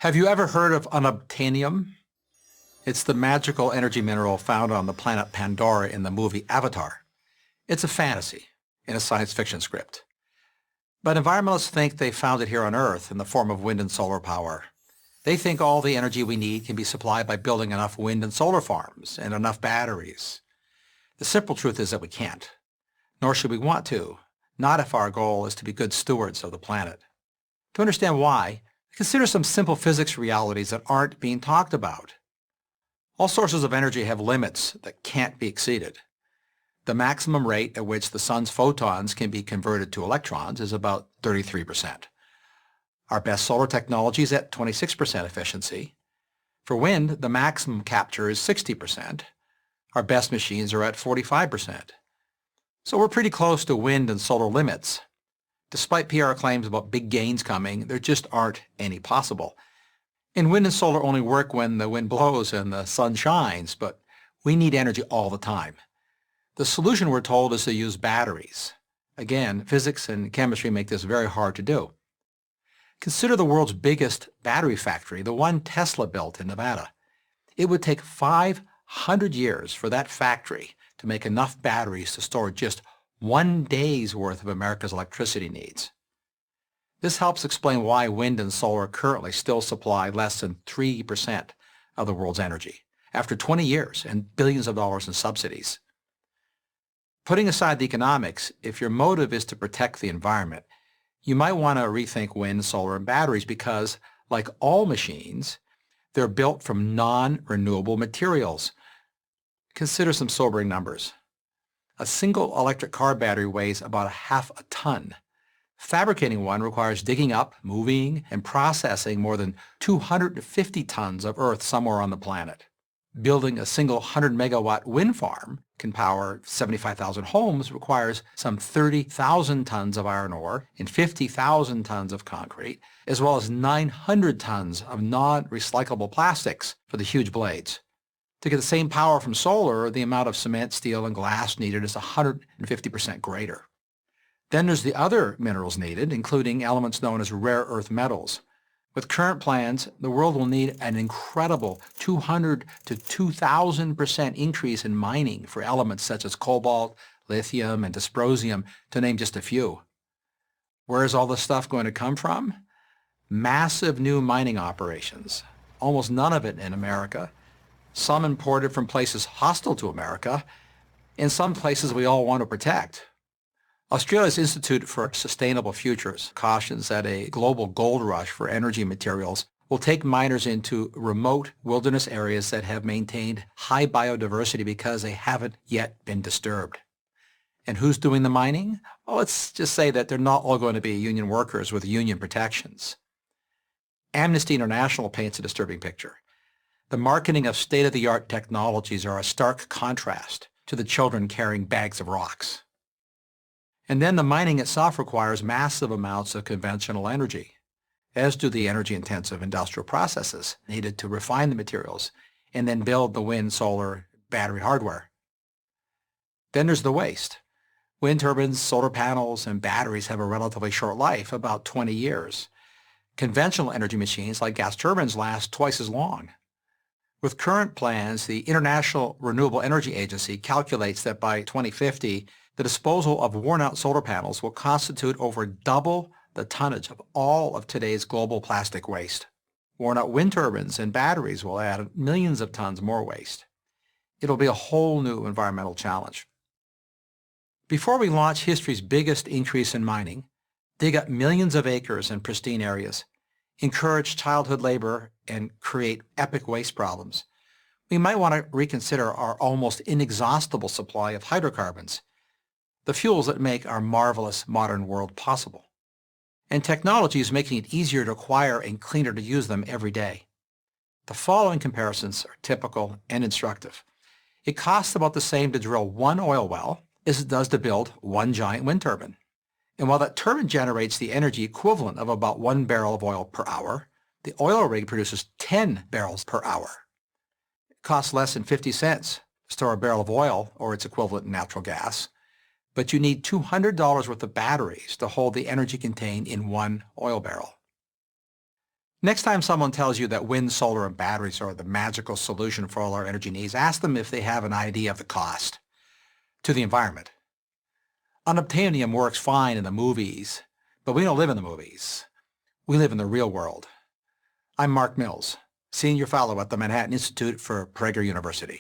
Have you ever heard of unobtanium? It's the magical energy mineral found on the planet Pandora in the movie Avatar. It's a fantasy in a science fiction script. But environmentalists think they found it here on Earth in the form of wind and solar power. They think all the energy we need can be supplied by building enough wind and solar farms and enough batteries. The simple truth is that we can't, nor should we want to, not if our goal is to be good stewards of the planet. To understand why, consider some simple physics realities that aren't being talked about. All sources of energy have limits that can't be exceeded. The maximum rate at which the sun's photons can be converted to electrons is about 33%. Our best solar technology is at 26% efficiency. For wind, the maximum capture is 60%. Our best machines are at 45%. So we're pretty close to wind and solar limits. Despite PR claims about big gains coming, there just aren't any possible. And wind and solar only work when the wind blows and the sun shines, but we need energy all the time. The solution, we're told, is to use batteries. Again, physics and chemistry make this very hard to do. Consider the world's biggest battery factory, the one Tesla built in Nevada. It would take 500 years for that factory to make enough batteries to store just 1 day's worth of America's electricity needs. This helps explain why wind and solar currently still supply less than 3% of the world's energy, after 20 years and billions of dollars in subsidies. Putting aside the economics, if your motive is to protect the environment, you might want to rethink wind, solar, and batteries because, like all machines, they're built from non-renewable materials. Consider some sobering numbers. A single electric car battery weighs about half a ton. Fabricating one requires digging up, moving, and processing more than 250 tons of earth somewhere on the planet. Building a single 100-megawatt wind farm can power 75,000 homes requires some 30,000 tons of iron ore and 50,000 tons of concrete, as well as 900 tons of non-recyclable plastics for the huge blades. To get the same power from solar, the amount of cement, steel, and glass needed is 150% greater. Then there's the other minerals needed, including elements known as rare earth metals. With current plans, the world will need an incredible 200 to 2,000% increase in mining for elements such as cobalt, lithium, and dysprosium, to name just a few. Where is all this stuff going to come from? Massive new mining operations, almost none of it in America, some imported from places hostile to America, and some places we all want to protect. Australia's Institute for Sustainable Futures cautions that a global gold rush for energy materials will take miners into remote wilderness areas that have maintained high biodiversity because they haven't yet been disturbed. And who's doing the mining? Well, let's just say that they're not all going to be union workers with union protections. Amnesty International paints a disturbing picture. The marketing of state-of-the-art technologies are a stark contrast to the children carrying bags of rocks. And then the mining itself requires massive amounts of conventional energy, as do the energy-intensive industrial processes needed to refine the materials and then build the wind, solar, battery hardware. Then there's the waste. Wind turbines, solar panels, and batteries have a relatively short life, about 20 years. Conventional energy machines like gas turbines last twice as long. With current plans, the International Renewable Energy Agency calculates that by 2050, the disposal of worn-out solar panels will constitute over double the tonnage of all of today's global plastic waste. Worn-out wind turbines and batteries will add millions of tons more waste. It'll be a whole new environmental challenge. Before we launch history's biggest increase in mining, dig up millions of acres in pristine areas, encourage childhood labor, and create epic waste problems, we might want to reconsider our almost inexhaustible supply of hydrocarbons, the fuels that make our marvelous modern world possible. And technology is making it easier to acquire and cleaner to use them every day. The following comparisons are typical and instructive. It costs about the same to drill one oil well as it does to build one giant wind turbine. And while that turbine generates the energy equivalent of about 1 barrel of oil per hour, the oil rig produces 10 barrels per hour. It costs less than 50 cents to store a barrel of oil or its equivalent in natural gas, but you need $200 worth of batteries to hold the energy contained in one oil barrel. Next time someone tells you that wind, solar, and batteries are the magical solution for all our energy needs, ask them if they have an idea of the cost to the environment. Unobtanium works fine in the movies, but we don't live in the movies. We live in the real world. I'm Mark Mills, Senior Fellow at the Manhattan Institute for Prager University.